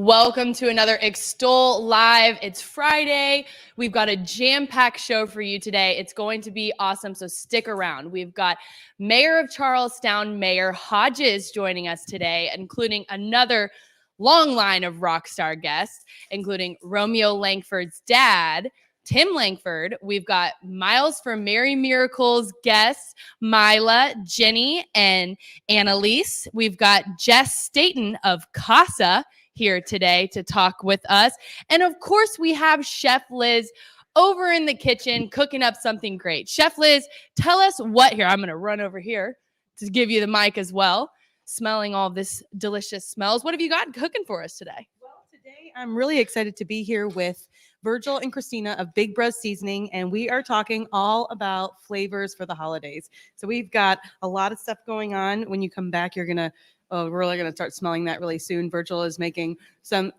Welcome to another Extol Live. It's Friday. We've got a jam-packed show for you today. It's going to be awesome, so stick around. We've got Mayor of Charlestown, Mayor Hodges, joining us today, including another long line of rock star guests, including Romeo Langford's dad, Tim Langford. We've got Miles for Merry Miracles guests, Mila, Jenny, and Annalise. We've got Jess Staten of CASA here today to talk with us. And of course, we have Chef Liz over in the kitchen cooking up something great. Chef Liz, tell us what here. I'm going to run over here to give you the mic as well. Smelling all this delicious smells. What have you got cooking for us today? Well, today I'm really excited to be here with Virgil and Christina of Big Bros Seasoning, and we are talking all about flavors for the holidays. So we've got a lot of stuff going on. When you come back, you're gonna really gonna start smelling that really soon. Virgil is making some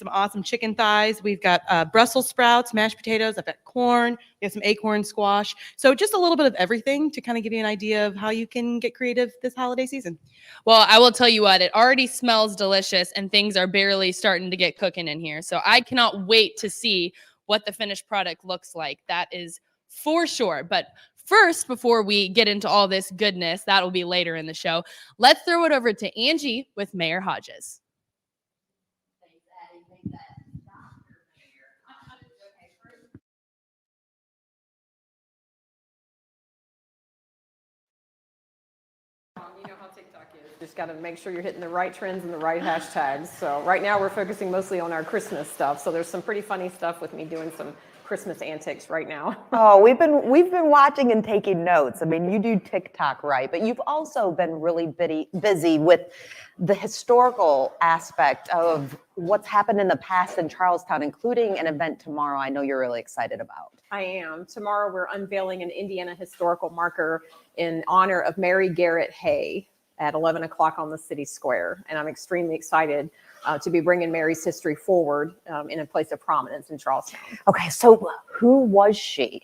awesome chicken thighs. We've got Brussels sprouts, mashed potatoes. I've got corn. We have some acorn squash. So just a little bit of everything to kind of give you an idea of how you can get creative this holiday season. Well, I will tell you what, it already smells delicious and things are barely starting to get cooking in here. So I cannot wait to see what the finished product looks like. That is for sure. But first, before we get into all this goodness, that will be later in the show, let's throw it over to Angie with Mayor Hodges. You know how TikTok is. Just got to make sure you're hitting the right trends and the right hashtags. So right now we're focusing mostly on our Christmas stuff. So there's some pretty funny stuff with me doing some Christmas antics right now. Oh, we've been watching and taking notes. I mean, you do TikTok right, but you've also been really busy with the historical aspect of what's happened in the past in Charlestown, including an event tomorrow I know you're really excited about. I am. Tomorrow we're unveiling an Indiana historical marker in honor of Mary Garrett Hay at 11 o'clock on the city square. And I'm extremely excited to be bringing Mary's history forward in a place of prominence in Charlestown. Okay, so who was she?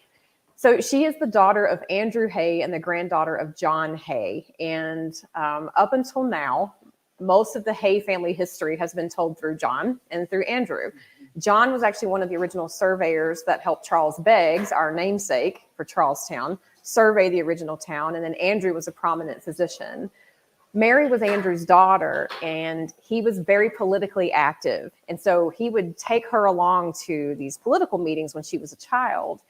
So she is the daughter of Andrew Hay and the granddaughter of John Hay. And up until now, most of the Hay family history has been told through John and through Andrew. John was actually one of the original surveyors that helped Charles Beggs, our namesake for Charlestown, survey the original town. And then Andrew was a prominent physician. Mary was Andrew's daughter, and he was very politically active. And so he would take her along to these political meetings when she was a child.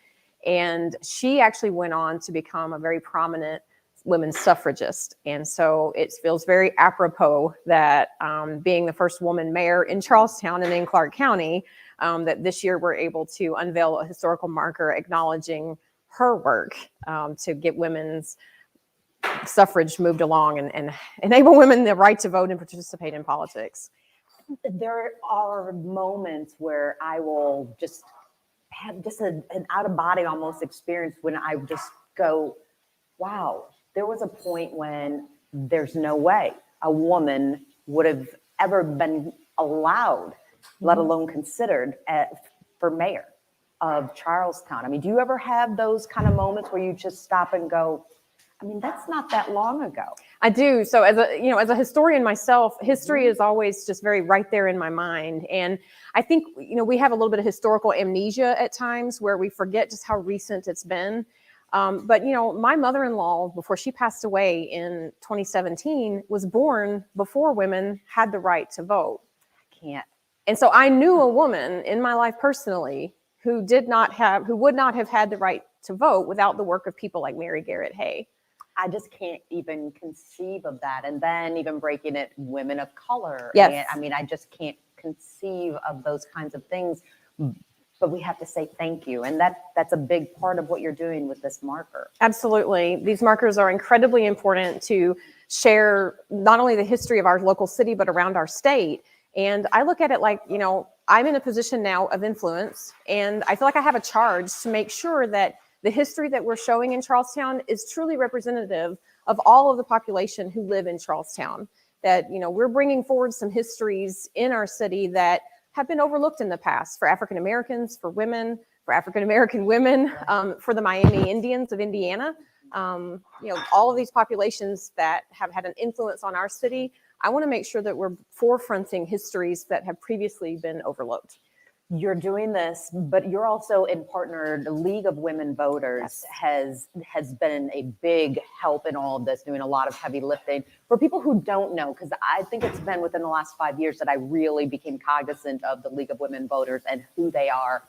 And she actually went on to become a very prominent women's suffragist. And so it feels very apropos that being the first woman mayor in Charlestown and in Clark County, that this year we're able to unveil a historical marker acknowledging her work to get women's suffrage moved along and enable women the right to vote and participate in politics. There are moments where I will just have just an out-of-body almost experience when I just go, wow, there was a point when there's no way a woman would have ever been allowed, let alone considered for mayor of Charlestown. I mean, do you ever have those kind of moments where you just stop and go, I mean, that's not that long ago. I do. So as a historian myself, history is always just very right there in my mind. And I think, we have a little bit of historical amnesia at times where we forget just how recent it's been. But my mother-in-law, before she passed away in 2017, was born before women had the right to vote. I can't. And so I knew a woman in my life personally who would not have had the right to vote without the work of people like Mary Garrett Hay. I just can't even conceive of that. And then even breaking it, women of color. Yes. And, I mean, I just can't conceive of those kinds of things. But we have to say thank you. And that's a big part of what you're doing with this marker. Absolutely. These markers are incredibly important to share not only the history of our local city, but around our state. And I look at it like, I'm in a position now of influence, and I feel like I have a charge to make sure that the history that we're showing in Charlestown is truly representative of all of the population who live in Charlestown. That, we're bringing forward some histories in our city that have been overlooked in the past for African Americans, for women, for African American women, for the Miami Indians of Indiana. All of these populations that have had an influence on our city I want to make sure that we're forefronting histories that have previously been overlooked. You're doing this, but you're also in partner. The League of Women Voters has been a big help in all of this, doing a lot of heavy lifting. For people who don't know, because I think it's been within the last 5 years that I really became cognizant of the League of Women Voters and who they are.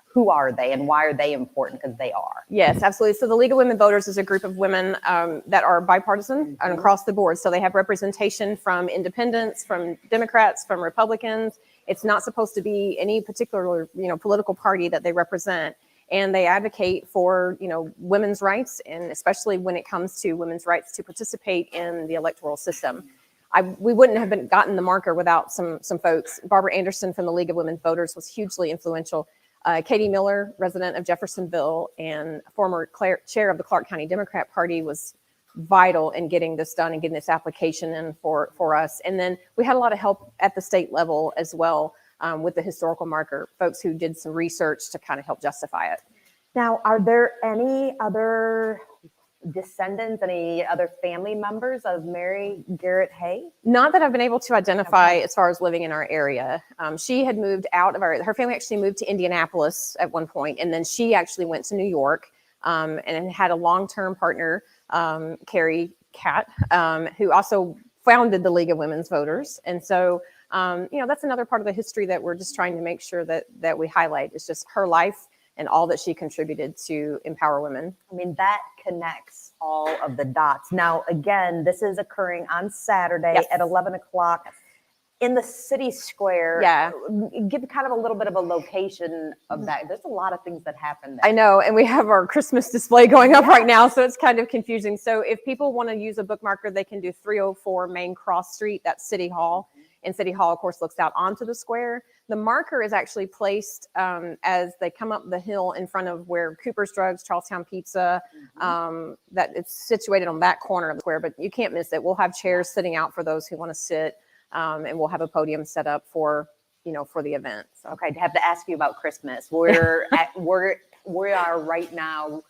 Who are they and why are they important? Because they are. Yes, absolutely. So the League of Women Voters is a group of women that are bipartisan and across the board. So they have representation from independents, from Democrats, from Republicans. It's not supposed to be any particular, political party that they represent. And they advocate for, women's rights, and especially when it comes to women's rights to participate in the electoral system. We wouldn't have gotten the marker without some folks. Barbara Anderson from the League of Women Voters was hugely influential. Katie Miller, resident of Jeffersonville and former chair of the Clark County Democrat Party, was vital in getting this done and getting this application in for us. And then we had a lot of help at the state level as well with the historical marker, folks who did some research to kind of help justify it. Now, are there any other descendants, any other family members of Mary Garrett Hay? Not that I've been able to identify as far as living in our area. She had moved out of her family actually moved to Indianapolis at one point, and then she actually went to New York and had a long-term partner, Carrie Catt, who also founded the League of Women's Voters. And so, that's another part of the history that we're just trying to make sure that we highlight. It's just her life and all that she contributed to empower women. I mean, that connects all of the dots. Now, again, this is occurring on Saturday at 11 o'clock in the city square. Yeah. Give kind of a little bit of a location of that. There's a lot of things that happen there. I know, and we have our Christmas display going up right now, so it's kind of confusing. So if people want to use a bookmarker, they can do 304 Main Cross Street, that's City Hall. And City Hall, of course, looks out onto the square. The marker is actually placed as they come up the hill in front of where Cooper's Drugs, Charlestown Pizza, that it's situated on that corner of the square, but you can't miss it. We'll have chairs sitting out for those who want to sit, and we'll have a podium set up for the event. So. Okay, I have to ask you about Christmas. We are right now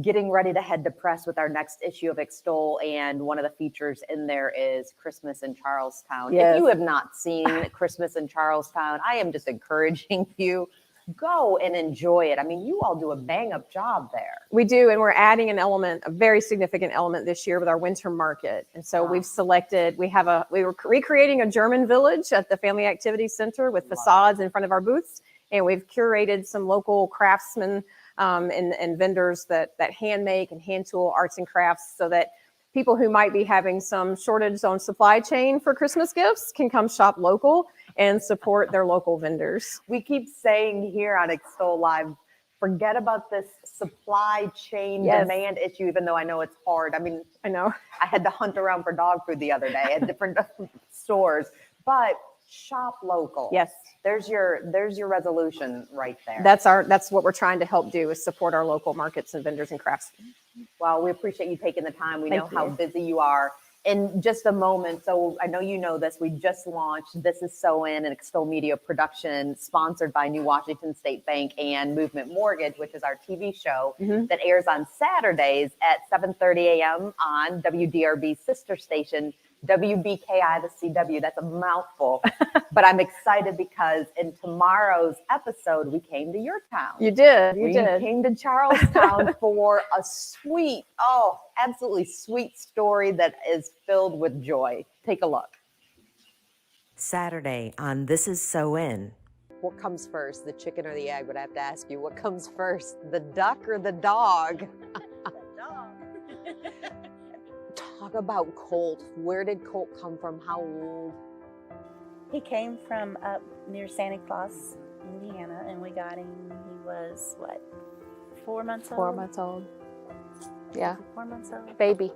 getting ready to head to press with our next issue of Extol, and one of the features in there is Christmas in Charlestown. Yes. If you have not seen Christmas in Charlestown, I am just encouraging you, go and enjoy it. I mean, you all do a bang-up job there. We do, and we're adding a very significant element this year with our winter market. And so we've selected, we were recreating a German village at the Family Activities Center with facades in front of our booths, and we've curated some local craftsmen and vendors that hand make and hand tool arts and crafts, so that people who might be having some shortage on supply chain for Christmas gifts can come shop local and support their local vendors. We keep saying here on Extol Live, forget about this supply chain demand issue, even though I know it's hard. I mean, I know. I had to hunt around for dog food the other day at different stores, but shop local. Yes. There's your resolution right there. That's what we're trying to help do, is support our local markets and vendors and crafts. Well, we appreciate you taking the time. We know Thank how you. busy you are. In just a moment, so I know you know this, we just launched This Is So In, an Extol Media production sponsored by New Washington State Bank and Movement Mortgage, which is our TV show that airs on Saturdays at 7:30 a.m. on WDRB's sister station, WBKI, the CW. That's a mouthful, but I'm excited because in tomorrow's episode, we came to your town. You did. We came to Charlestown for a sweet, absolutely sweet story that is filled with joy. Take a look. Saturday on This Is So In. What comes first, the chicken or the egg? But I have to ask you, what comes first, the duck or the dog? Talk about Colt. Where did Colt come from? How old? He came from up near Santa Claus, Indiana, and we got him. He was, 4 months old? 4 months old. Yeah. 4 months old. Baby.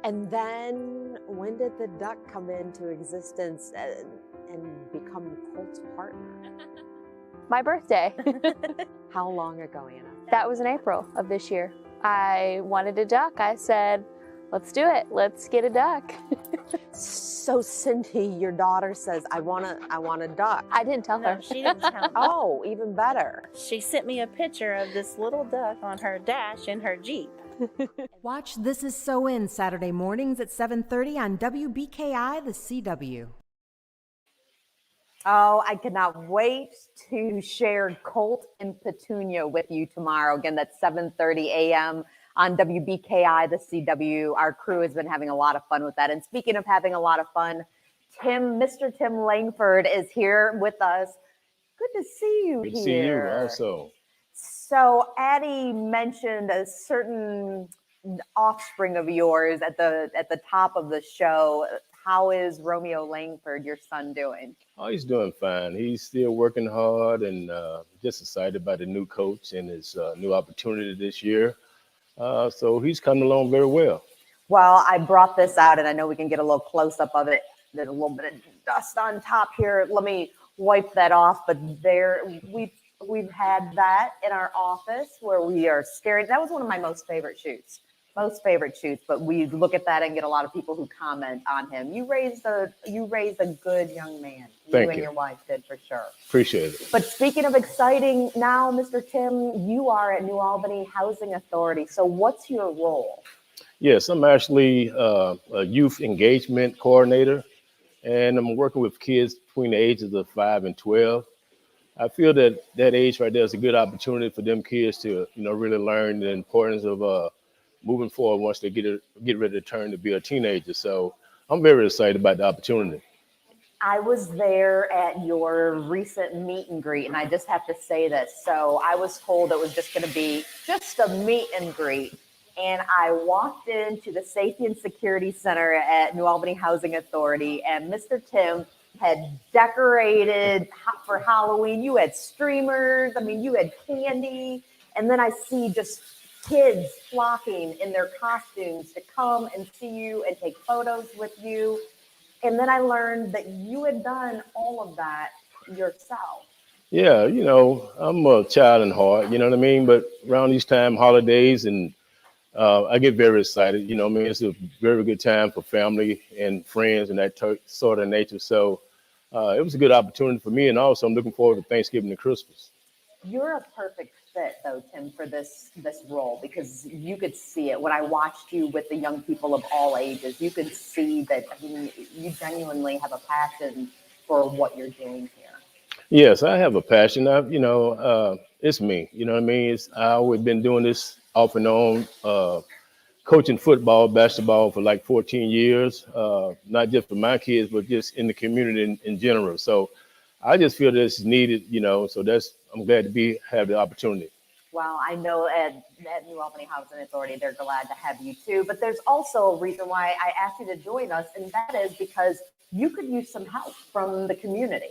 And then when did the duck come into existence and become Colt's partner? My birthday. How long ago, Anna? That was in April of this year. I wanted a duck. I said, let's do it. Let's get a duck. So Cindy, your daughter says, I want a duck. I didn't tell No, her. she didn't tell me. Oh, even better. She sent me a picture of this little duck on her dash in her Jeep. Watch This Is So In Saturday mornings at 7:30 on WBKI, the CW. Oh, I cannot wait to share Colt and Petunia with you tomorrow. Again, that's 7:30 a.m. on WBKI, the CW. Our crew has been having a lot of fun with that. And speaking of having a lot of fun, Mr. Tim Langford is here with us. Good to see you Good here. to see you also. So Addie mentioned a certain offspring of yours at the top of the show. How is Romeo Langford, your son, doing? Oh, he's doing fine. He's still working hard and just excited about the new coach and his new opportunity this year. So he's coming along very well. Well, I brought this out, and I know we can get a little close up of it. There's a little bit of dust on top here. Let me wipe that off. But we've had that in our office where we are staring. That was one of my most favorite shoots. But we look at that and get a lot of people who comment on him. You raised a good young man. Thank you and you. your wife did, for sure. Appreciate it. But speaking of exciting now, Mr. Tim, you are at New Albany Housing Authority. So what's your role? Yes, I'm actually a youth engagement coordinator, and I'm working with kids between the ages of 5 and 12. I feel that age right there is a good opportunity for them kids to, really learn the importance of moving forward once they get ready to turn to be a teenager. So I'm very excited about the opportunity. I was there at your recent meet and greet, and I just have to say this. So I was told it was just going to be just a meet and greet. And I walked into the Safety and Security Center at New Albany Housing Authority, and Mr. Tim had decorated for Halloween. You had streamers. I mean, you had candy. And then I see just kids flocking in their costumes to come and see you and take photos with you. And then I learned that you had done all of that yourself. Yeah, I'm a child in heart, you know what I mean? But around these holidays, and I get very excited, it's a very good time for family and friends and that sort of nature. So it was a good opportunity for me. And also I'm looking forward to Thanksgiving and Christmas. You're a perfect fit, though, Tim, for this role, because you could see it when I watched you with the young people of all ages. You could see that you genuinely have a passion for what you're doing here. Yes, I have a passion. It's me. You know what I mean? I've always been doing this off and on, coaching football, basketball for like 14 years, not just for my kids, but just in the community in general. So I just feel this is needed, so I'm glad to have the opportunity. Well, I know at New Albany Housing Authority, they're glad to have you too, but there's also a reason why I asked you to join us, and that is because you could use some help from the community.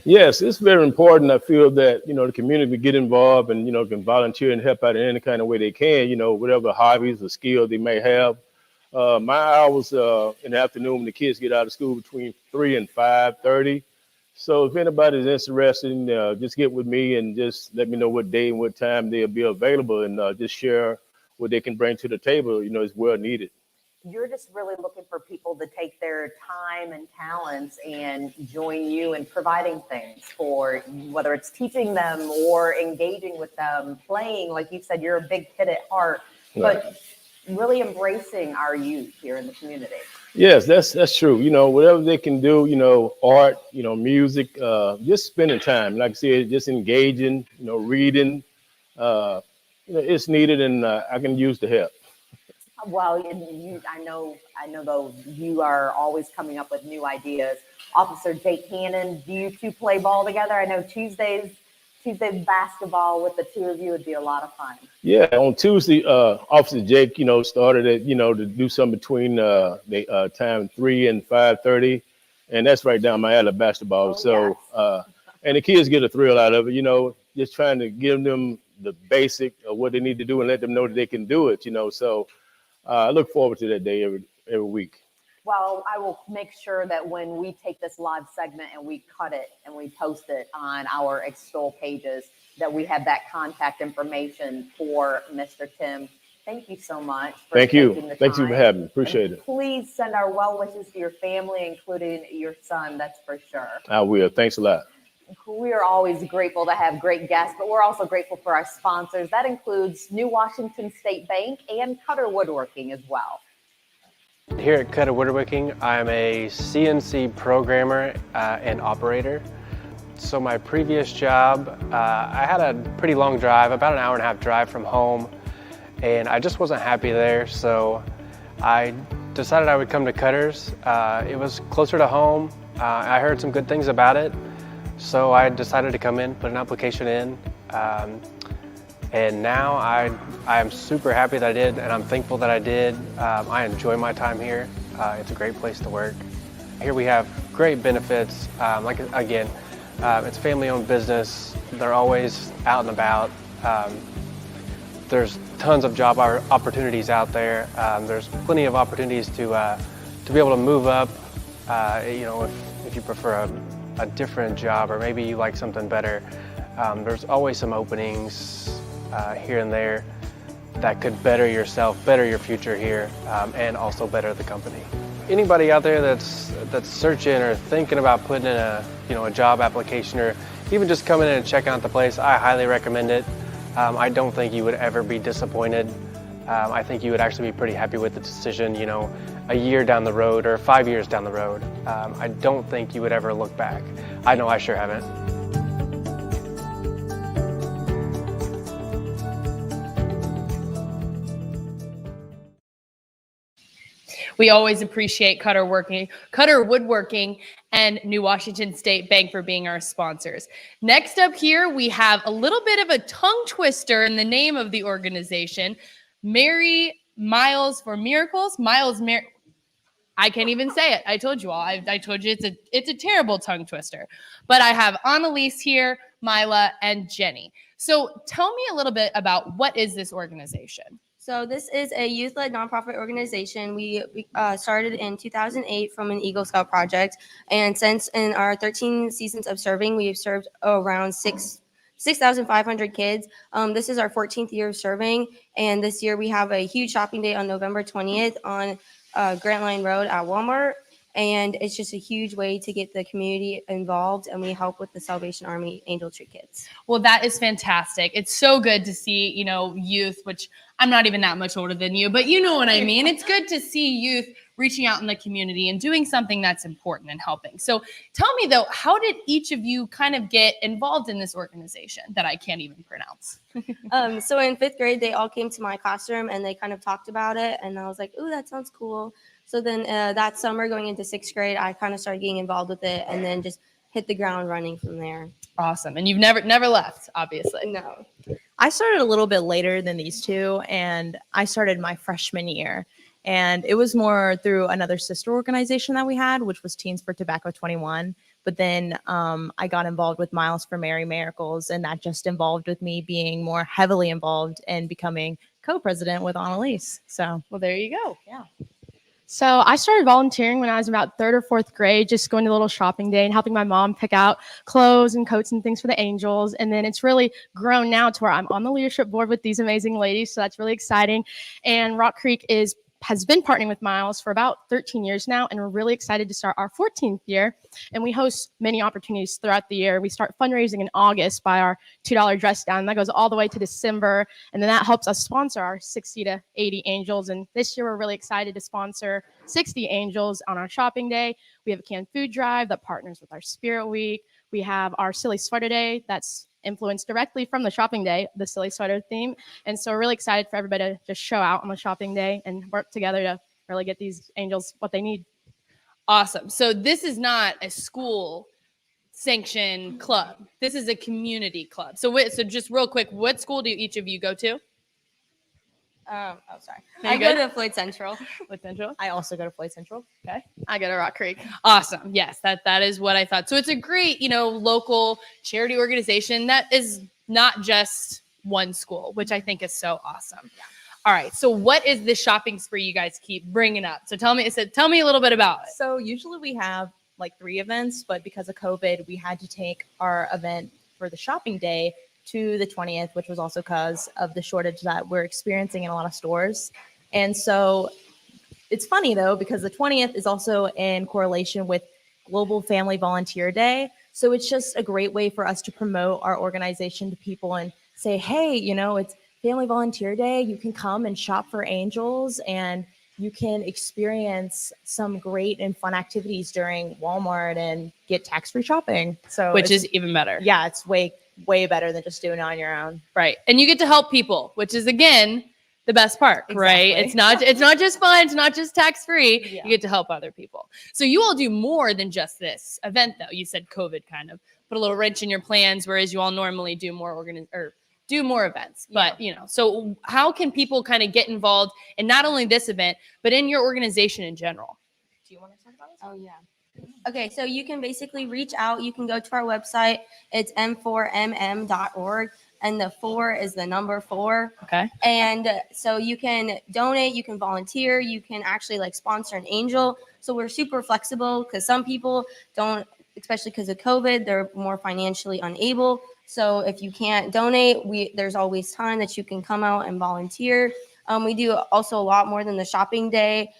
Yes, it's very important. I feel that, the community get involved and, can volunteer and help out in any kind of way they can, whatever hobbies or skills they may have. My hours in the afternoon when the kids get out of school between 3 and 5:30. So if anybody's interested, just get with me and just let me know what day and what time they'll be available, and just share what they can bring to the table, is well needed. You're just really looking for people to take their time and talents and join you in providing things for, whether it's teaching them or engaging with them, playing. Like you said, you're a big kid at heart, Right. But really embracing our youth here in the community. Yes, that's true. Whatever they can do, art, music, just spending time. Like I said, just engaging, reading. It's needed, and I can use the help. Well, I know though, you are always coming up with new ideas. Officer Jake Hannon, do you two play ball together? I know Tuesday basketball with the two of you would be a lot of fun. Yeah, on Tuesday, Officer Jake, started at, to do something between the time 3 and 5:30, and that's right down my alley, basketball. Yes. And the kids get a thrill out of it, just trying to give them the basic of what they need to do and let them know that they can do it, So I look forward to that day every week. Well, I will make sure that when we take this live segment and we cut it and we post it on our Extol pages, that we have that contact information for Mr. Tim. Thank you so much for taking the time. Thank you for having me. Appreciate it. Please send our well wishes to your family, including your son. That's for sure. I will. Thanks a lot. we are always grateful to have great guests, but we're also grateful for our sponsors. That includes New Washington State Bank and Cutter Woodworking as well. Here at Cutter Woodworking, I'm a CNC programmer and operator. So my previous job, I had a pretty long drive, about an hour and a half drive from home, and I just wasn't happy there, so I decided I would come to Cutter's. It was closer to home. I heard some good things about it, so I decided to come in, put an application in, and now I am super happy that I did, and I'm thankful that I did. I enjoy my time here. It's a great place to work. Here we have great benefits. It's family-owned business. They're always out and about. There's tons of job opportunities out there. There's plenty of opportunities to be able to move up. If you prefer a different job, or maybe you like something better, there's always some openings here and there that could better yourself, better your future here, and also better the company. Anybody out there that's searching or thinking about putting in a job application, or even just coming in and checking out the place, I highly recommend it. I don't think you would ever be disappointed. I think you would actually be pretty happy with the decision, a year down the road or 5 years down the road. I don't think you would ever look back. I know I sure haven't. We always appreciate Cutter Woodworking, and New Washington State Bank for being our sponsors. Next up here, we have a little bit of a tongue twister in the name of the organization, Mary Miles for Miracles. I can't even say it. I told you all. I told you it's a terrible tongue twister. But I have Annalise here, Mila, and Jenny. So tell me a little bit about what is this organization? So this is a youth-led nonprofit organization. We started in 2008 from an Eagle Scout project, and since in our 13 seasons of serving, we've served around 6,500 kids. This is our 14th year of serving, and this year we have a huge shopping day on November 20th on Grant Line Road at Walmart, and it's just a huge way to get the community involved, and we help with the Salvation Army Angel Tree Kids. Well, that is fantastic. It's so good to see, youth, which I'm not even that much older than you, but you know what I mean. It's good to see youth reaching out in the community and doing something that's important and helping. So tell me, though, how did each of you kind of get involved in this organization that I can't even pronounce? So in 5th grade, they all came to my classroom and they kind of talked about it. And I was like, ooh, that sounds cool. So then that summer going into 6th grade, I kind of started getting involved with it and then just hit the ground running from there. Awesome. And you've never left, obviously. No. I started a little bit later than these two, and I started my freshman year. And it was more through another sister organization that we had, which was Teens for Tobacco 21. But then I got involved with Miles for Mary Miracles, and that just involved with me being more heavily involved and becoming co-president with Annalise. So, well, there you go. Yeah. So I started volunteering when I was about 3rd or 4th grade, just going to a little shopping day and helping my mom pick out clothes and coats and things for the Angels. And then it's really grown now to where I'm on the leadership board with these amazing ladies. So that's really exciting. And Rock Creek has been partnering with Miles for about 13 years now, and we're really excited to start our 14th year. And we host many opportunities throughout the year. We start fundraising in August by our $2 dress down. That goes all the way to December, and then that helps us sponsor our 60 to 80 Angels. And this year, we're really excited to sponsor 60 Angels on our shopping day. We have a canned food drive that partners with our Spirit Week. We have our Silly Sweater Day that's influenced directly from the shopping day, the silly sweater theme. And so we're really excited for everybody to just show out on the shopping day and work together to really get these Angels what they need. Awesome. So this is not a school sanctioned club. This is a community club. So just real quick, what school do each of you go to? Sorry. No, I go to Floyd Central. Floyd Central? I also go to Floyd Central. Okay. I go to Rock Creek. Awesome. Yes, that is what I thought. So it's a great, local charity organization that is not just one school, which I think is so awesome. Yeah. All right. So what is the shopping spree you guys keep bringing up? So tell me a little bit about it. So usually we have like 3 events, but because of COVID, we had to take our event for the shopping day to the 20th, which was also because of the shortage that we're experiencing in a lot of stores. And so it's funny though, because the 20th is also in correlation with Global Family Volunteer Day. So it's just a great way for us to promote our organization to people and say, hey, it's Family Volunteer Day. You can come and shop for Angels, and you can experience some great and fun activities during Walmart and get tax-free shopping. So Which is even better. Yeah, it's way better than just doing it on your own. Right. And you get to help people, which is, again, the best part, right? Exactly. It's not just fun. It's not just tax-free. Yeah. You get to help other people. So you all do more than just this event, though. You said COVID kind of put a little wrench in your plans, whereas you all normally do more do more events. But, so how can people kind of get involved in not only this event, but in your organization in general? Do you want to talk about this? Oh, yeah. Okay, so you can basically reach out. You can go to our website. It's m4mm.org, and the 4 is the number 4. Okay. And so you can donate, you can volunteer, you can actually sponsor an angel. So we're super flexible because some people don't, especially because of COVID, they're more financially unable. So if you can't donate, there's always time that you can come out and volunteer. We do also a lot more than the shopping day.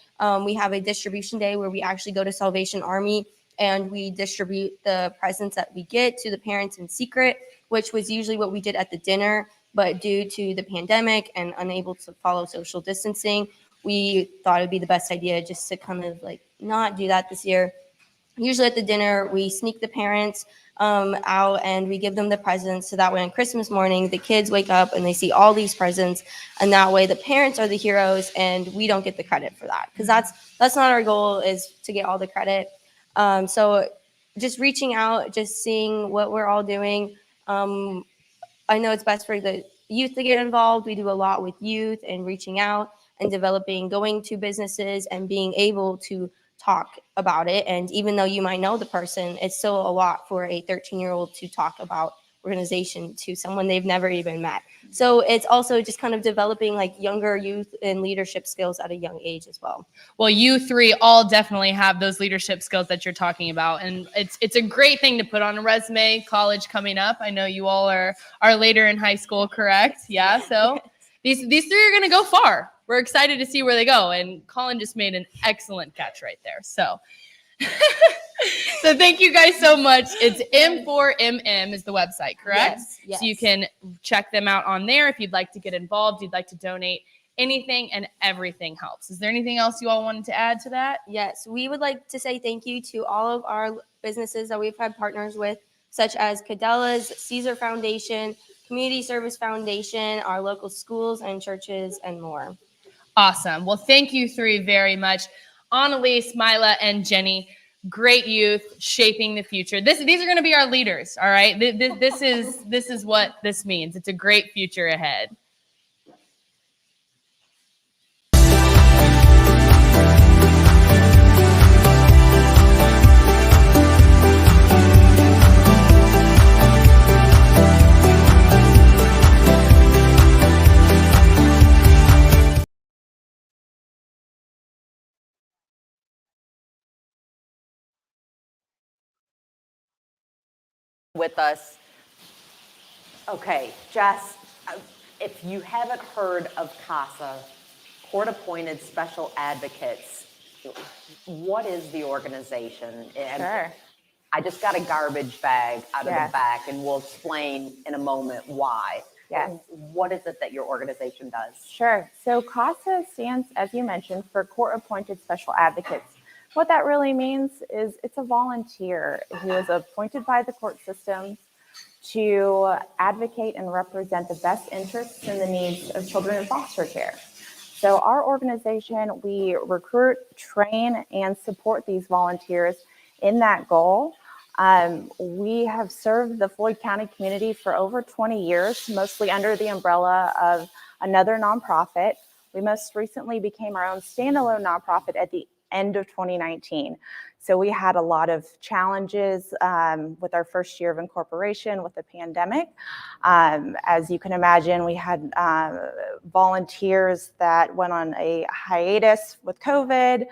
We have a distribution day where we actually go to Salvation Army and we distribute the presents that we get to the parents in secret, which was usually what we did at the dinner. But due to the pandemic and unable to follow social distancing, we thought it'd be the best idea just to kind of not do that this year. Usually at the dinner, we sneak the parents out and we give them the presents. So that way on Christmas morning, the kids wake up and they see all these presents. And that way the parents are the heroes and we don't get the credit for that. Because that's not our goal, is to get all the credit. So just reaching out, just seeing what we're all doing. I know it's best for the youth to get involved. We do a lot with youth and reaching out and developing, going to businesses and being able to talk about it. And even though you might know the person, it's still a lot for a 13-year-old to talk about organization to someone they've never even met. So it's also just kind of developing younger youth and leadership skills at a young age as well. Well, you three all definitely have those leadership skills that you're talking about. And it's a great thing to put on a resume, college coming up. I know you all are later in high school, correct? Yeah. So these three are going to go far. We're excited to see where they go. And Colin just made an excellent catch right there. So so thank you guys so much. It's M4MM is the website, correct? Yes. So you can check them out on there if you'd like to get involved, you'd like to donate. Anything and everything helps. Is there anything else you all wanted to add to that? Yes, we would like to say thank you to all of our businesses that we've had partners with, such as Cadella's, Caesar Foundation, Community Service Foundation, our local schools and churches, and more. Awesome. Well, thank you three very much. Annalise, Mila, and Jenny, great youth shaping the future. These are going to be our leaders, all right? This is what this means. It's a great future ahead. With us. Okay, Jess, if you haven't heard of CASA, Court-Appointed Special Advocates, what is the organization? And Sure. I just got a garbage bag out of the back, and we'll explain in a moment why. Yes. What is it that your organization does? Sure. So CASA stands, as you mentioned, for Court-Appointed Special Advocates. What that really means is it's a volunteer who is appointed by the court system to advocate and represent the best interests and the needs of children in foster care. So our organization, we recruit, train, and support these volunteers in that goal. We have served the Floyd County community for over 20 years, mostly under the umbrella of another nonprofit. We most recently became our own standalone nonprofit at the end of 2019. So we had a lot of challenges with our first year of incorporation with the pandemic. As you can imagine, we had volunteers that went on a hiatus with COVID.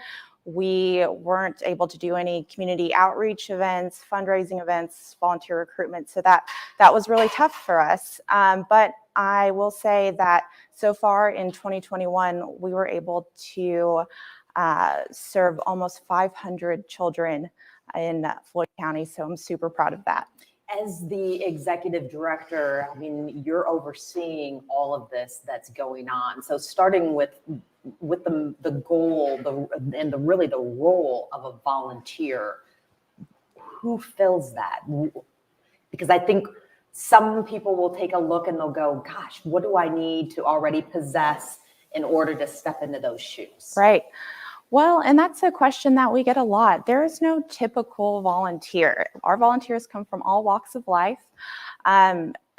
We weren't able to do any community outreach events, fundraising events, volunteer recruitment. So that was really tough for us. But I will say that so far in 2021, we were able to serve almost 500 children in Floyd County. So I'm super proud of that. As the executive director, I mean, you're overseeing all of this that's going on. So starting with the goal and really the role of a volunteer, who fills that? Because I think some people will take a look and they'll go, gosh, what do I need to already possess in order to step into those shoes? Right. Well, and that's a question that we get a lot. There is no typical volunteer. Our volunteers come from all walks of life.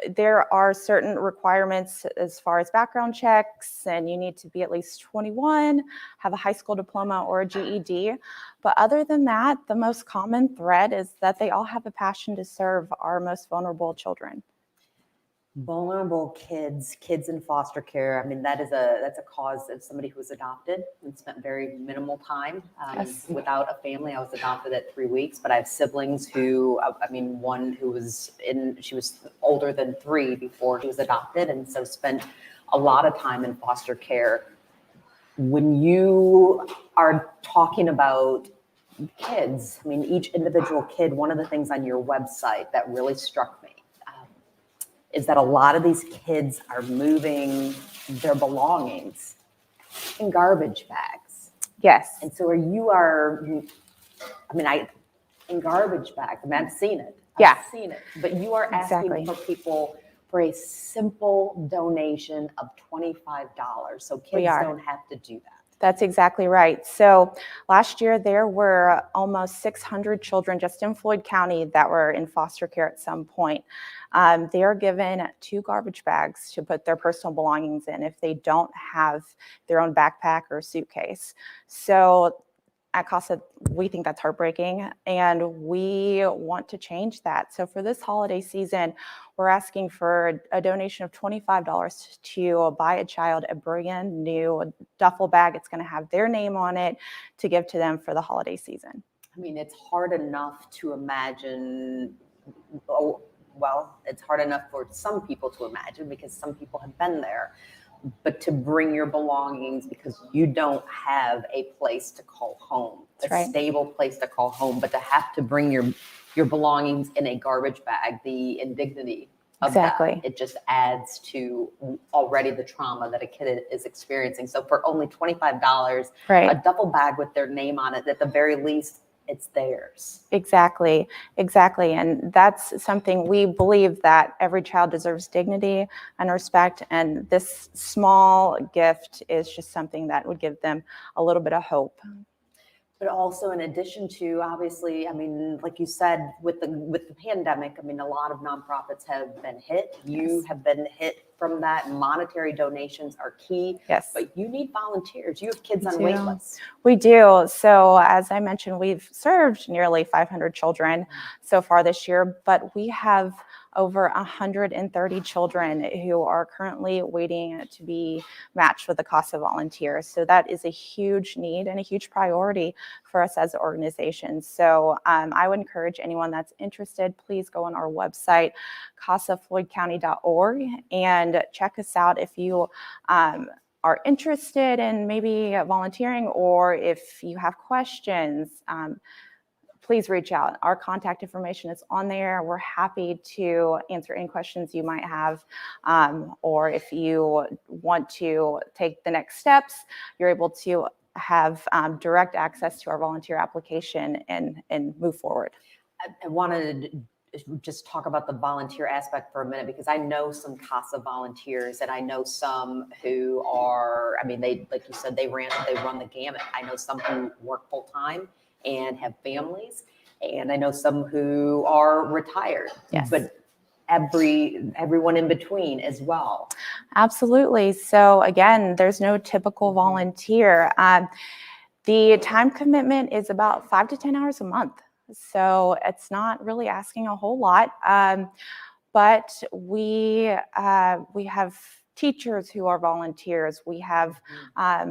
There are certain requirements as far as background checks, and you need to be at least 21, have a high school diploma or a GED. But other than that, the most common thread is that they all have a passion to serve our most vulnerable children. Vulnerable kids in foster care. I mean, that's a cause of somebody who was adopted and spent very minimal time without a family. I was adopted at 3 weeks, but I have siblings who, I mean, one who she was older than 3 before she was adopted, and so spent a lot of time in foster care. When you are talking about kids, I mean, each individual kid, one of the things on your website that really struck me is that a lot of these kids are moving their belongings in garbage bags. Yes. And so in garbage bags. I mean, I've seen it. Yeah. I've seen it. But you are asking for people for a simple donation of $25. So kids don't have to do that. That's exactly right. So last year there were almost 600 children just in Floyd County that were in foster care at some point. They are given 2 garbage bags to put their personal belongings in if they don't have their own backpack or suitcase. So at CASA, we think that's heartbreaking, and we want to change that. So for this holiday season, we're asking for a donation of $25 to buy a child a brand new duffel bag. It's going to have their name on it to give to them for the holiday season. I mean, it's hard enough to imagine. It's hard enough for some people to imagine because some people have been there. But to bring your belongings because you don't have a place to call home, stable place to call home, but to have to bring your belongings in a garbage bag, the indignity of that, it just adds to already the trauma that a kid is experiencing. So for only $25, a duffel bag with their name on it, at the very least, it's theirs. Exactly. And that's something we believe that every child deserves dignity and respect. And this small gift is just something that would give them a little bit of hope. But also in addition to, obviously, I mean, like you said, with the pandemic, I mean, a lot of nonprofits have been hit. You have been hit from that. Monetary donations are key. Yes. But you need volunteers. You have kids on wait lists. We do. So as I mentioned, we've served nearly 500 children so far this year, but we have over 130 children who are currently waiting to be matched with a CASA volunteer. So that is a huge need and a huge priority for us as an organization. So I would encourage anyone that's interested, please go on our website, casafloydcounty.org, and check us out if you are interested in maybe volunteering, or if you have questions. Please reach out. Our contact information is on there. We're happy to answer any questions you might have. Or if you want to take the next steps, you're able to have direct access to our volunteer application and move forward. I wanted to just talk about the volunteer aspect for a minute, because I know some CASA volunteers, and I know some who are, I mean, they, like you said, they run the gamut. I know some who work full time and have families, and I know some who are retired, but everyone in between as well. Absolutely. So again, there's no typical volunteer. The time commitment is about 5 to 10 hours a month. So it's not really asking a whole lot. But we have teachers who are volunteers. We have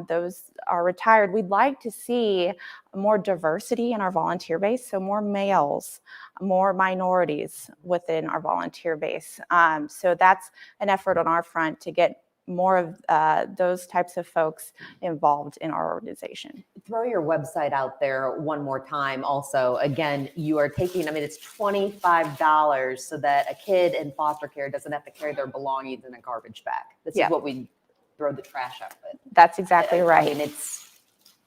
those are retired. We'd like to see more diversity in our volunteer base, so more males, more minorities within our volunteer base. So that's an effort on our front to get more of those types of folks involved in our organization. Throw your website out there one more time. Also, again, you are taking, I mean, it's $25 so that a kid in foster care doesn't have to carry their belongings in a garbage bag. This is what we throw the trash out with. That's exactly right. And it's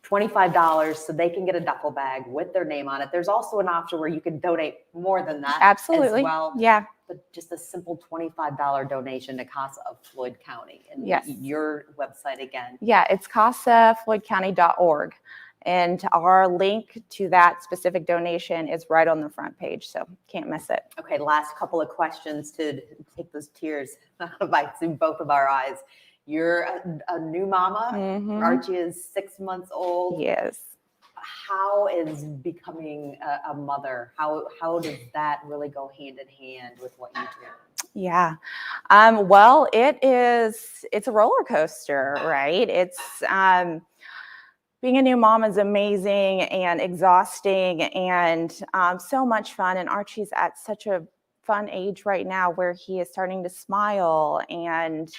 $25 so they can get a duffel bag with their name on it. There's also an option where you can donate more than that. Absolutely. As well. Yeah. But just a simple $25 donation to CASA of Floyd County. And yes. Your website again. Yeah, it's casafloydcounty.org. And our link to that specific donation is right on the front page, so can't miss it. Okay, last couple of questions to take those tears out of both of our eyes. You're a new mama. Mm-hmm. Archie is 6 months old. Yes. How is becoming a mother? How does that really go hand in hand with what you do? Yeah. Well, it's a roller coaster, right? It's being a new mom is amazing and exhausting and so much fun. And Archie's at such a fun age right now where he is starting to smile and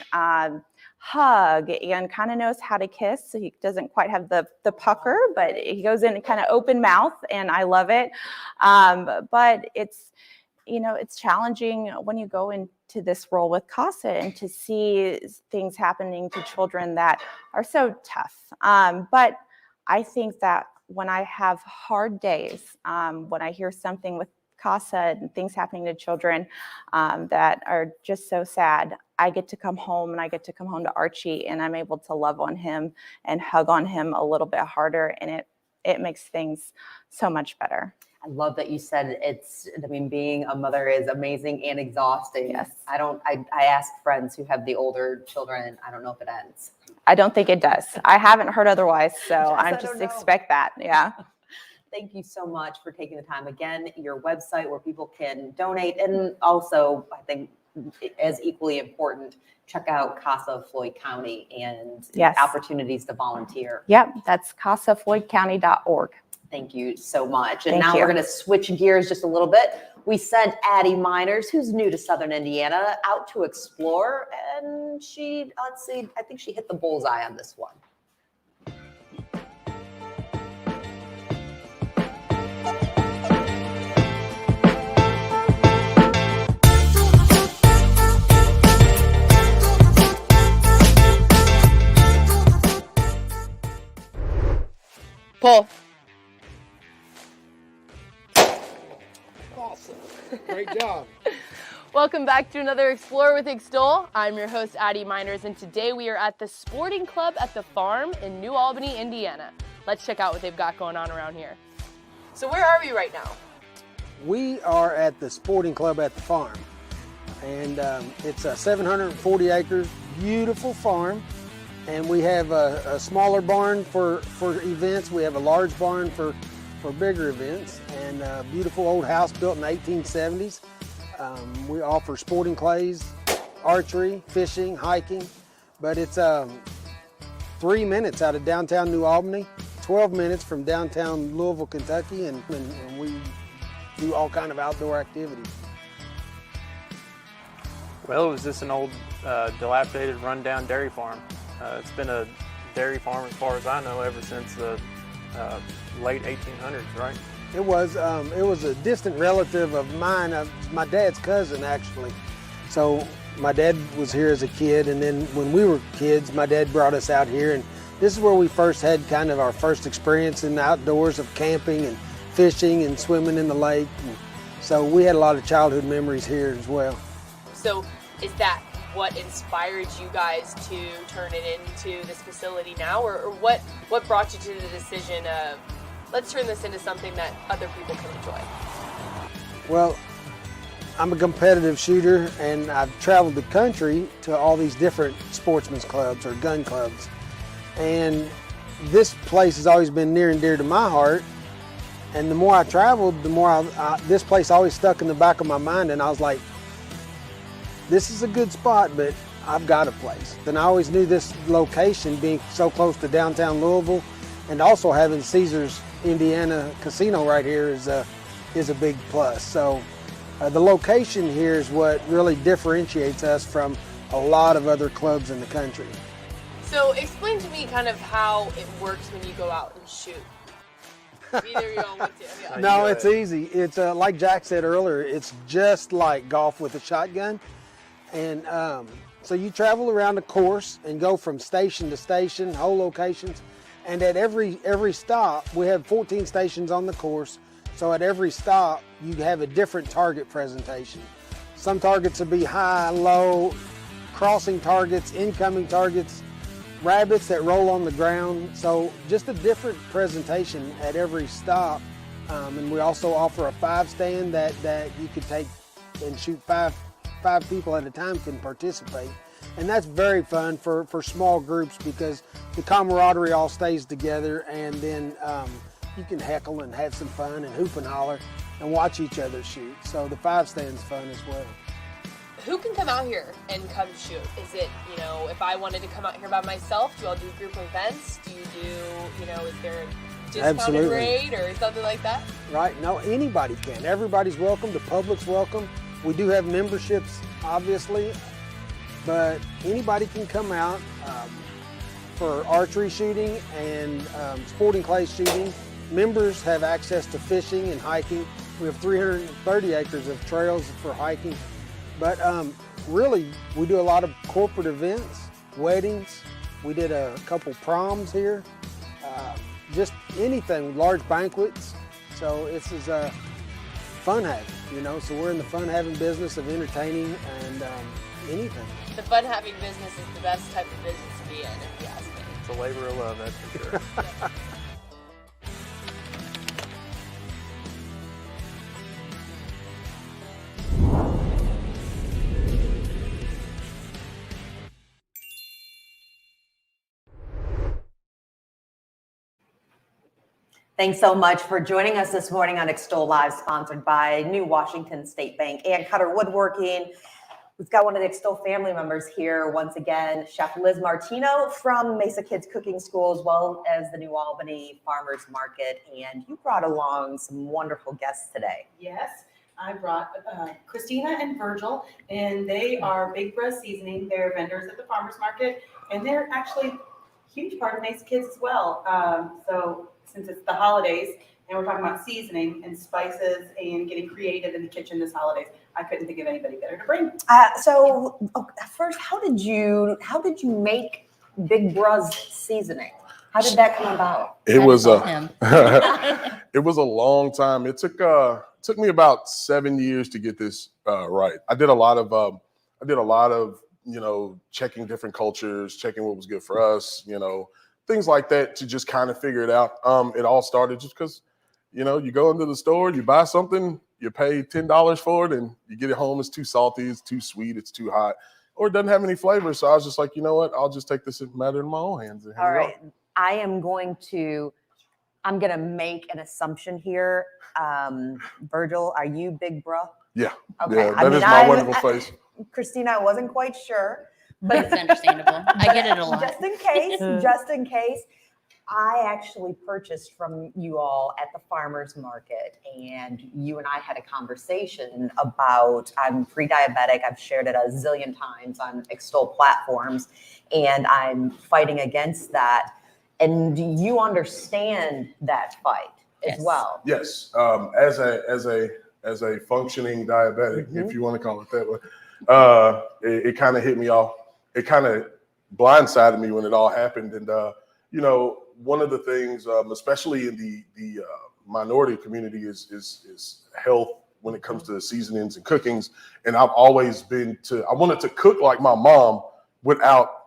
hug and kind of knows how to kiss. So he doesn't quite have the pucker, but he goes in kind of open mouth, and I love it. But it's, it's challenging when you go into this role with CASA and to see things happening to children that are so tough. But I think that when I have hard days, when I hear something with CASA and things happening to children that are just so sad, I get to come home and I get to come home to Archie, and I'm able to love on him and hug on him a little bit harder, and it makes things so much better. I love that you said being a mother is amazing and exhausting. Yes. I ask friends who have the older children, and I don't know if it ends. I don't think it does. I haven't heard otherwise, so I just expect that. Yeah. Thank you so much for taking the time. Again, your website where people can donate, and also I think as equally important, check out CASA of Floyd County and opportunities to volunteer. Yep, that's casafloydcounty.org. Thank you so much. And now we're going to switch gears just a little bit. We sent Addie Miners, who's new to Southern Indiana, out to explore, and I think she hit the bullseye on this one. Pull. Awesome. Great job. Welcome back to another Explore with Extol. I'm your host, Addie Miners, and today we are at the Sporting Club at the Farm in New Albany, Indiana. Let's check out what they've got going on around here. So where are we right now? We are at the Sporting Club at the Farm, and it's a 740 acres, beautiful farm. And we have a smaller barn for events. We have a large barn for bigger events, and a beautiful old house built in the 1870s. We offer sporting clays, archery, fishing, hiking, but it's 3 minutes out of downtown New Albany, 12 minutes from downtown Louisville, Kentucky, and we do all kind of outdoor activities. Well, it was just an old dilapidated rundown dairy farm. It's been a dairy farm, as far as I know, ever since the late 1800s, right? It was a distant relative of mine, my dad's cousin, actually. So my dad was here as a kid, and then when we were kids, my dad brought us out here, and this is where we first had kind of our first experience in the outdoors of camping and fishing and swimming in the lake. And so we had a lot of childhood memories here as well. So is that what inspired you guys to turn it into this facility now, or what brought you to the decision of let's turn this into something that other people can enjoy? Well, I'm a competitive shooter, and I've traveled the country to all these different sportsmen's clubs or gun clubs, and this place has always been near and dear to my heart. And the more I traveled, the more this place always stuck in the back of my mind, and I was like, this is a good spot, but I've got a place. Then I always knew this location, being so close to downtown Louisville, and also having Caesars Indiana Casino right here is a big plus. So the location here is what really differentiates us from a lot of other clubs in the country. So explain to me kind of how it works when you go out and shoot. Either of y'all want to. Yeah. No, it's easy. It's like Jack said earlier, it's just like golf with a shotgun. And so you travel around the course and go from station to station, hole locations. And at every stop, we have 14 stations on the course. So at every stop, you have a different target presentation. Some targets will be high, low, crossing targets, incoming targets, rabbits that roll on the ground. So just a different presentation at every stop. And we also offer a 5 stand that you could take and shoot five people at a time can participate. And that's very fun for small groups because the camaraderie all stays together, and then you can heckle and have some fun and hoop and holler and watch each other shoot. So the 5 stand's fun as well. Who can come out here and come shoot? Is it, if I wanted to come out here by myself, do y'all do group events? Do you do, is there a discounted rate or something like that? Right, no, anybody can. Everybody's welcome, the public's welcome. We do have memberships, obviously, but anybody can come out for archery shooting and sporting clay shooting. Members have access to fishing and hiking. We have 330 acres of trails for hiking. But really, we do a lot of corporate events, weddings. We did a couple proms here, just anything, large banquets. So this is fun having, so we're in the fun having business of entertaining and anything. The fun having business is the best type of business to be in, if you ask me. It's a labor of love, that's for sure. Thanks so much for joining us this morning on Extol Live, sponsored by New Washington State Bank and Cutter Woodworking. We've got one of the Extol family members here once again, Chef Liz Martino from Mesa Kids Cooking School, as well as the New Albany Farmers Market. And you brought along some wonderful guests today. Yes, I brought Christina and Virgil, and they are Big Bros Seasoning. They're vendors at the farmers market, and they're actually a huge part of Mesa Kids as well. So since it's the holidays and we're talking about seasoning and spices and getting creative in the kitchen this holidays, I couldn't think of anybody better to bring. First, how did you make Big Bros Seasoning? How did that come about? It was it was a long time. It took me about 7 years to get this right. I did a lot of checking different cultures, checking what was good for us, things like that to just kind of figure it out. It all started just because, you go into the store, you buy something, you pay $10 for it, and you get it home. It's too salty, it's too sweet, it's too hot, or it doesn't have any flavor. So I was just like, you know what? I'll just take this matter in my own hands. And all right. I'm going to make an assumption here. Virgil, are you Big Bro? Yeah. Okay. Yeah, that is my wonderful face. Christina, I wasn't quite sure. But it's understandable. I get it a lot. Just in case, I actually purchased from you all at the farmers market, and you and I had a conversation about, I'm pre-diabetic. I've shared it a zillion times on Extol platforms, and I'm fighting against that. And do you understand that fight as well? Yes. As a functioning diabetic, if you want to call it that way, it kind of hit me off. It kind of blindsided me when it all happened. And, one of the things, especially in the minority community is health when it comes to seasonings and cookings. And I've always I wanted to cook like my mom without,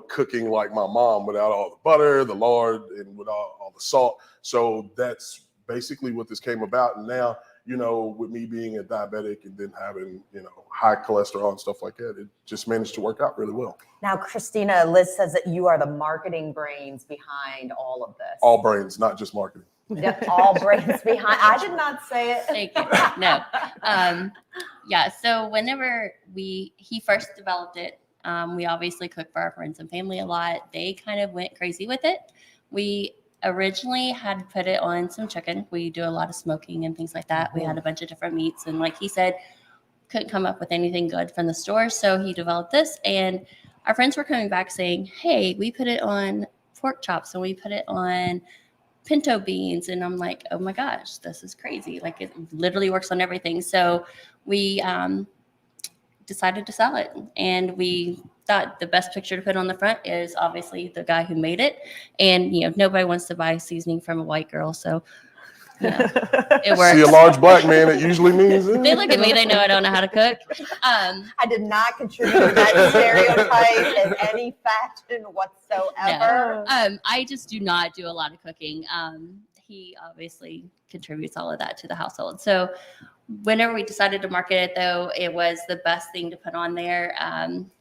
cooking like my mom, without all the butter, the lard, and with all the salt. So that's basically what this came about. And now, with me being a diabetic and then having, high cholesterol and stuff like that, it just managed to work out really well. Now, Christina, Liz says that you are the marketing brains behind all of this. All brains, not just marketing. Yeah, all brains behind. I did not say it. Thank you. No. Yeah. So whenever he first developed it, we obviously cook for our friends and family a lot. They kind of went crazy with it. We originally had put it on some chicken. We do a lot of smoking and things like that. We had a bunch of different meats. And like he said, couldn't come up with anything good from the store. So he developed this, and our friends were coming back saying, hey, we put it on pork chops and we put it on pinto beans. And I'm like, oh my gosh, this is crazy. Like, it literally works on everything. So we decided to sell it. And we thought the best picture to put on the front is obviously the guy who made it. And, nobody wants to buy seasoning from a white girl. So it works. See a large black man, it usually means They look at me, they know I don't know how to cook. I did not contribute to that stereotype in any fashion whatsoever. No. I just do not do a lot of cooking. He obviously contributes all of that to the household. So whenever we decided to market it, though, it was the best thing to put on there.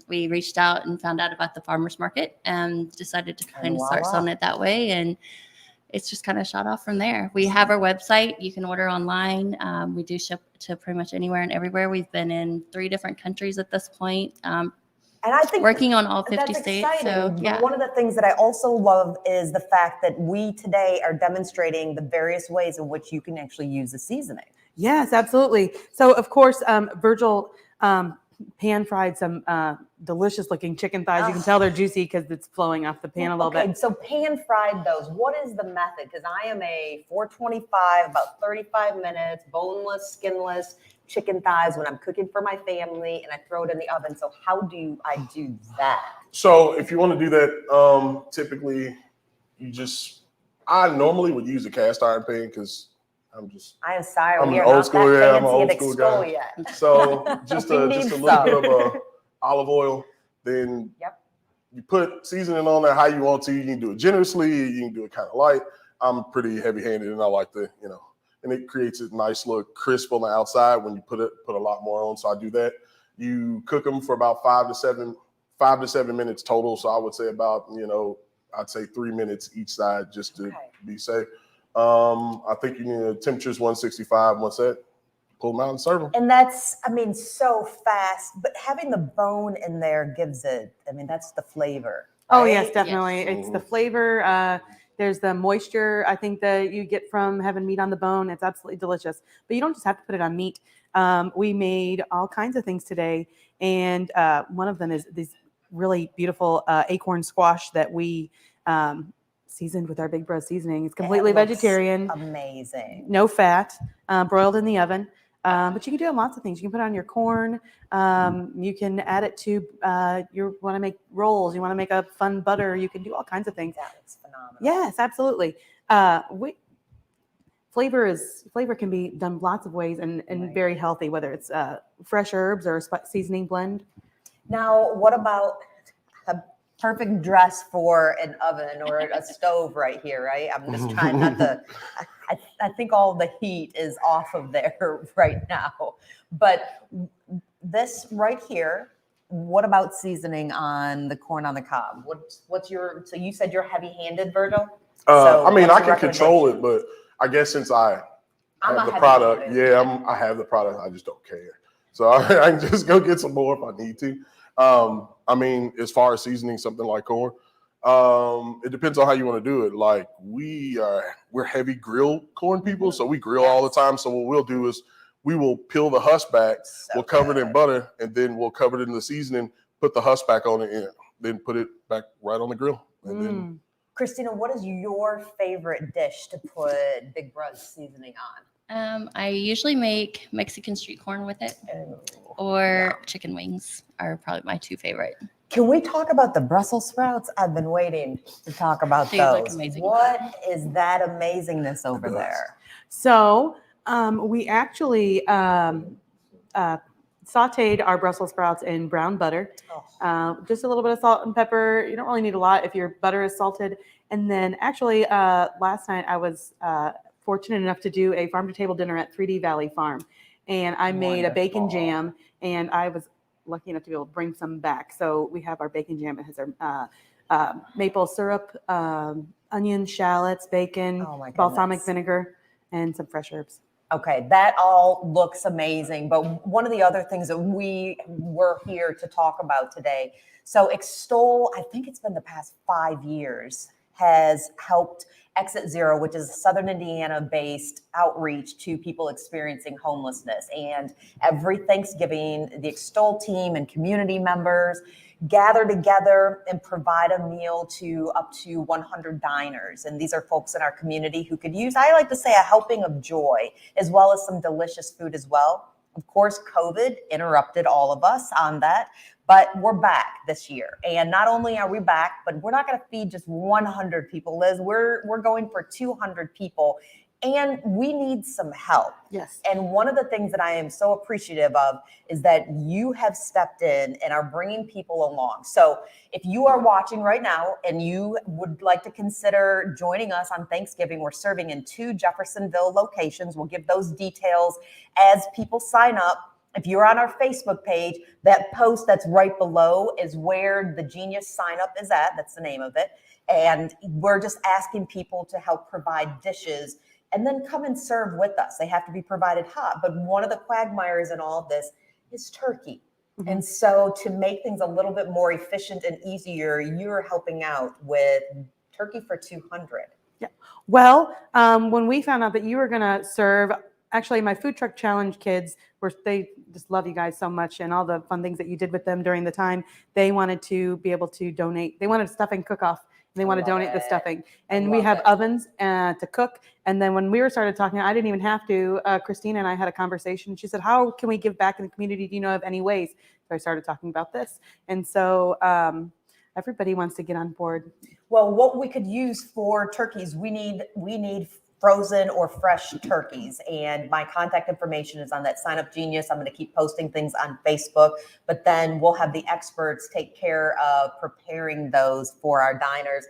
We reached out and found out about the farmers market and decided to kind of start selling it that way. And it's just kind of shot off from there. We have our website. You can order online. We do ship to pretty much anywhere and everywhere. We've been in 3 different countries at this point. And I think working on all 50 that's states. Exciting. So, yeah. One of the things that I also love is the fact that we today are demonstrating the various ways in which you can actually use the seasoning. Yes, absolutely. So, of course, Virgil pan fried some delicious looking chicken thighs. You can tell they're juicy because it's flowing off the pan a little bit. So pan fried those. What is the method? Because I am a 425, about 35 minutes, boneless, skinless chicken thighs when I'm cooking for my family, and I throw it in the oven. So how do I do that? So if you want to do that, typically I normally would use a cast iron pan because I am sorry, I'm we an are old not school, that I'm an fancy old at school Extol guy. yet. So just a We need little bit some. of olive oil, then you put seasoning on there how you want to. You can do it generously, you can do it kind of light. I'm pretty heavy-handed, and I like to, and it creates a nice little crisp on the outside when you put a lot more on. So I do that. You cook them for about 5 to 7 minutes total. So I would say about, I'd say 3 minutes each side just to be safe. I think you need temperature's 165. Once that, pull them out and serve them. And that's, so fast, but having the bone in there gives it, that's the flavor. Oh, right? yes, definitely. It's the flavor. There's the moisture, I think, that you get from having meat on the bone. It's absolutely delicious. But you don't just have to put it on meat. We made all kinds of things today. And one of them is these really beautiful acorn squash that we seasoned with our Big Bros seasoning. It's completely vegetarian. Amazing. No fat, broiled in the oven. But you can do lots of things. You can put it on your corn. You can add it to, you want to make rolls. You want to make a fun butter. You can do all kinds of things. That's phenomenal. Yes, absolutely. Flavor can be done lots of ways and very healthy, whether it's fresh herbs or a seasoning blend. Now, what about a perfect dress for an oven or a stove right here, right? I'm just trying not to, I think all the heat is off of there right now. But this right here, what about seasoning on the corn on the cob? What's so you said you're heavy-handed, Virgil? I can control it, but I guess since I have the product, I have the product, I just don't care. So I can just go get some more if I need to. As far as seasoning something like corn, it depends on how you want to do it. Like we're heavy grill corn people, so we grill all the time. So what we'll do is we will peel the husk back, we'll cover it in butter, and then we'll cover it in the seasoning, put the husk back on it, and then put it back right on the grill. And then Christina, what is your favorite dish to put Big Bros seasoning on? I usually make Mexican street corn with it, or chicken wings are probably my 2 favorite. Can we talk about the Brussels sprouts? I've been waiting to talk about They look those. amazing. What is that amazingness over there? So we actually sauteed our Brussels sprouts in brown butter, just a little bit of salt and pepper. You don't really need a lot if your butter is salted. And then actually last night I was fortunate enough to do a farm to table dinner at 3D Valley Farm. And I made a bacon jam, and I was lucky enough to be able to bring some back. So we have our bacon jam. It has our maple syrup, onions, shallots, bacon, balsamic vinegar, and some fresh herbs. Okay, that all looks amazing. But one of the other things that we were here to talk about today, so Extol, I think it's been the past 5 years, has helped Exit Zero, which is a Southern Indiana-based outreach to people experiencing homelessness. And every Thanksgiving, the Extol team and community members gather together and provide a meal to up to 100 diners. And these are folks in our community who could use, I like to say, a helping of joy, as well as some delicious food as well. Of course, COVID interrupted all of us on that, but we're back this year. And not only are we back, but we're not going to feed just 100 people, Liz. We're going for 200 people. And we need some help. Yes. And one of the things that I am so appreciative of is that you have stepped in and are bringing people along. So if you are watching right now and you would like to consider joining us on Thanksgiving, we're serving in 2 Jeffersonville locations. We'll give those details as people sign up. If you're on our Facebook page, that post that's right below is where the Genius sign up is at. That's the name of it. And we're just asking people to help provide dishes and then come and serve with us. They have to be provided hot. But one of the quagmires in all of this is turkey. Mm-hmm. And so to make things a little bit more efficient and easier, you're helping out with turkey for 200. Yeah. Well, when we found out that you were going to serve, actually my food truck challenge kids they just love you guys so much and all the fun things that you did with them during the time. They wanted to be able to donate. They wanted stuffing cook-off. They want to donate the stuffing. And we have ovens to cook. And then when we started talking, I didn't even have to. Christina and I had a conversation. She said, how can we give back in the community? Do you know of any ways? So I started talking about this. And so everybody wants to get on board. Well, what we could use for turkeys, we need frozen or fresh turkeys. And my contact information is on that Sign Up Genius. I'm going to keep posting things on Facebook, but then we'll have the experts take care of preparing those for our diners.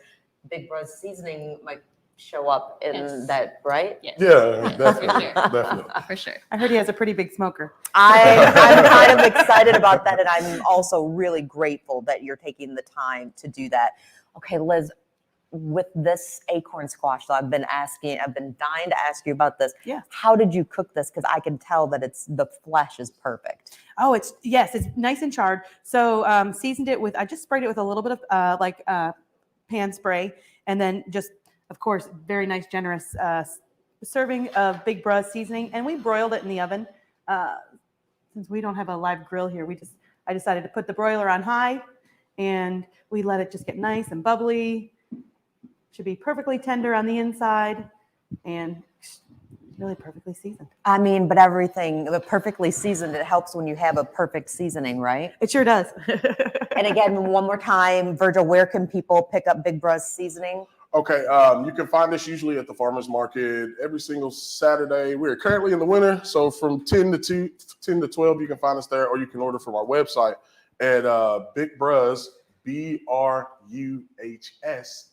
Big Bros Seasoning might show up in that, right? Yes. Yeah, definitely. For sure. Definitely. For sure. I heard he has a pretty big smoker. I'm kind of excited about that. And I'm also really grateful that you're taking the time to do that. Okay, Liz, with this acorn squash, so I've been dying to ask you about this. Yeah. How did you cook this? Because I can tell that the flesh is perfect. Oh, it's nice and charred. So seasoned it with, I just sprayed it with a little bit of pan spray. And then just, of course, very nice, generous serving of Big Bros seasoning. And we broiled it in the oven. Since we don't have a live grill here, I decided to put the broiler on high and we let it just get nice and bubbly. Should be perfectly tender on the inside and really perfectly seasoned. I mean, but perfectly seasoned, it helps when you have a perfect seasoning, right? It sure does. And again, one more time, Virgil, where can people pick up Big Bros seasoning? Okay, you can find us usually at the farmer's market every single Saturday. We're currently in the winter, so from 10 to 12, you can find us there, or you can order from our website at Big Bros, BRUHS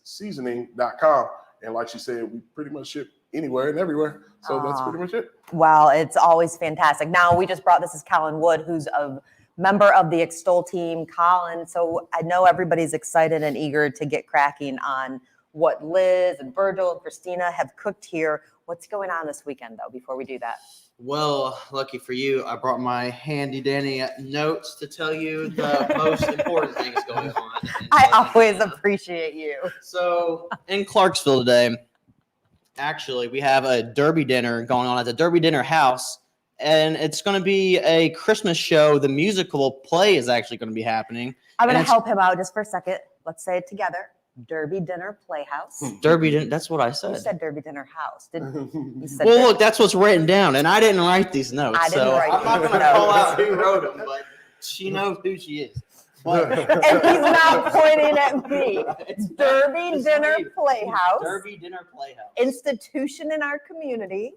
seasoning.com. And like she said, we pretty much ship anywhere and everywhere. So that's pretty much it. Wow, it's always fantastic. Now, we just brought, this is Colin Wood, who's a member of the Extol team. Colin, so I know everybody's excited and eager to get cracking on what Liz and Virgil and Christina have cooked here. What's going on this weekend, though, before we do that? Well, lucky for you, I brought my handy dandy notes to tell you the most important things going on. I always appreciate you. So in Clarksville today, actually, we have a derby dinner going on at the Derby Dinner House, and it's going to be a Christmas show. The musical play is actually going to be happening. I'm going to help him out just for a second. Let's say it together. Derby Dinner Playhouse. Derby Dinner, that's what I said. You said Derby Dinner House, didn't you? Said well, look, that's what's written down, and I didn't write these notes. I didn't write I'm not going to call out who wrote them, but she knows who she is. And he's not pointing at me. Derby Dinner Playhouse. Derby Dinner Playhouse. Institution in our community.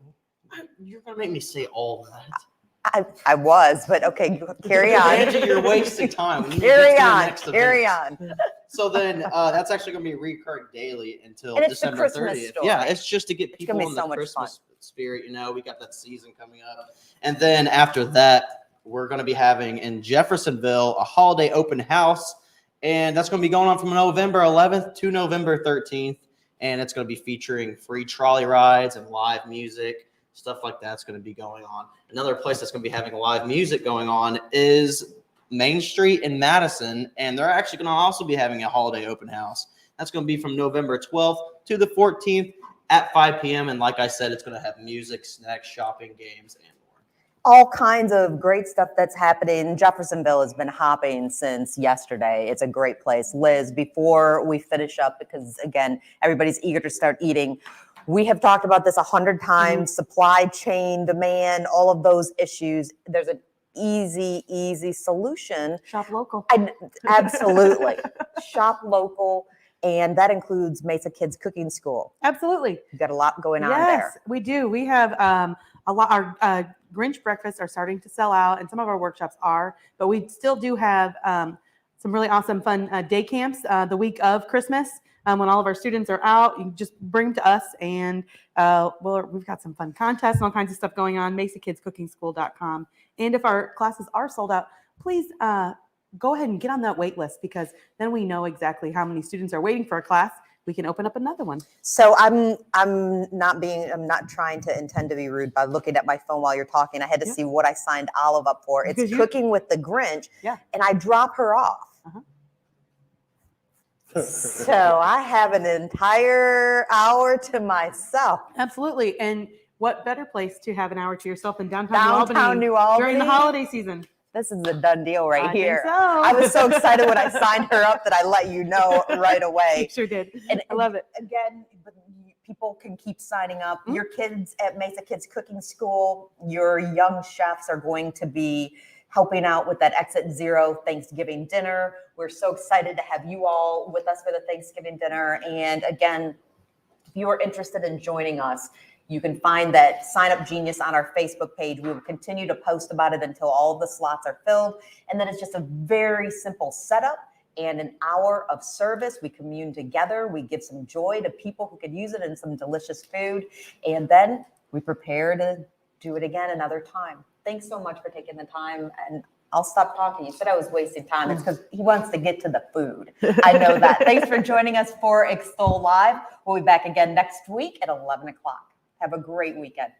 You're going to make me say all that. I was, but okay, carry on. Angie, you're wasting time. Carry on. So then that's actually going to be recurring daily until December 30th. Story. Yeah, it's just to get people in the so Christmas spirit. You know, we got that season coming up. And then after that, we're going to be having in Jeffersonville a holiday open house. And that's going to be going on from November 11th to November 13th. And it's going to be featuring free trolley rides and live music. Stuff like that's going to be going on. Another place that's going to be having live music going on is Main Street in Madison, and they're actually going to also be having a holiday open house. That's going to be from November 12th to the 14th at 5 p.m. And like I said, it's going to have music, snacks, shopping, games, and all kinds of great stuff that's happening. Jeffersonville has been hopping since yesterday. It's a great place. Liz, before we finish up, because again, everybody's eager to start eating, we have talked about this 100 times, supply chain, demand, all of those issues. There's an easy solution. Shop local. Absolutely. Shop local. And that includes Mesa Kids Cooking School. Absolutely. You've got a lot going on Yes, there. we do. We have a lot. Our Grinch breakfasts are starting to sell out, and some of our workshops are, but we still do have some really awesome, fun day camps the week of Christmas. When all of our students are out, you can just bring them to us, and we've got some fun contests and all kinds of stuff going on. MesaKidsCookingSchool.com. And if our classes are sold out, please go ahead and get on that wait list, because then we know exactly how many students are waiting for a class. We can open up another one. So I'm not trying to intend to be rude by looking at my phone while you're talking. I had to see what I signed Olive up for. It's Cooking with the Grinch. Yeah. And I drop her off. So I have an entire hour to myself. Absolutely. And what better place to have an hour to yourself than downtown New Albany during the holiday season? This is a done deal right here. Think so. I was so excited when I signed her up that I let you know right away. You sure did. And I love it. Again, people can keep signing up. Your kids at Mesa Kids Cooking School, your young chefs are going to be helping out with that Exit Zero Thanksgiving dinner. We're so excited to have you all with us for the Thanksgiving dinner. And again, if you are interested in joining us, you can find that Sign Up Genius on our Facebook page. We will continue to post about it until all of the slots are filled. And then it's just a very simple setup and an hour of service. We commune together. We give some joy to people who could use it and some delicious food. And then we prepare to do it again another time. Thanks so much for taking the time. And I'll stop talking. You said I was wasting time. It's because he wants to get to the food. I know that. Thanks for joining us for Extol Live. We'll be back again next week at 11 o'clock. Have a great weekend.